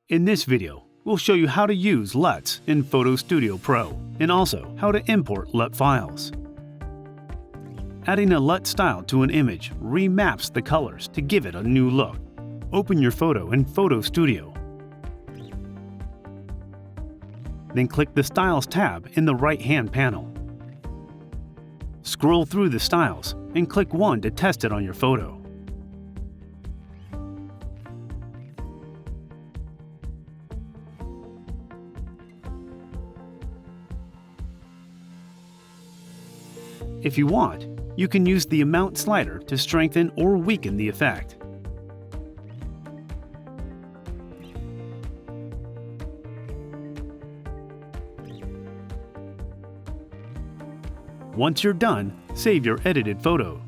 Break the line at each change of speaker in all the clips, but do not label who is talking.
In this video, we'll show you how to use LUTs in Photo Studio Pro and also how to import LUT files. Adding a LUT style to an image remaps the colors to give it a new look. Open your photo in Photo Studio. Then click the Styles tab in the right-hand panel. Scroll through the styles and click one to test it on your photo. If you want, you can use the amount slider to strengthen or weaken the effect. Once you're done, save your edited photo.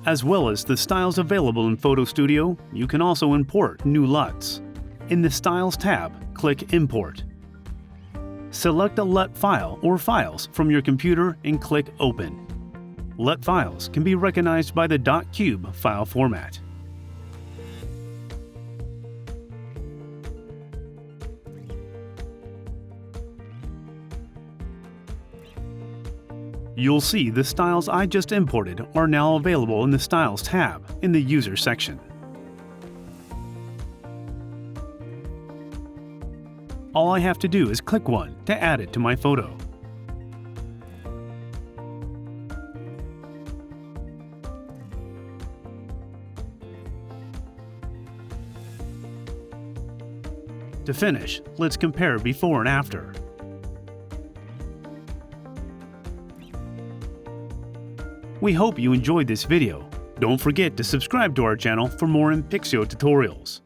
As well as the styles available in Photo Studio, you can also import new LUTs. In the Styles tab, click Import. Select a LUT file or files from your computer and click Open. LUT files can be recognized by the .cube file format. You'll see the styles I just imported are now available in the Styles tab in the User section. All I have to do is click one to add it to my photo. To finish, let's compare before and after. We hope you enjoyed this video. Don't forget to subscribe to our channel for more inPixio tutorials.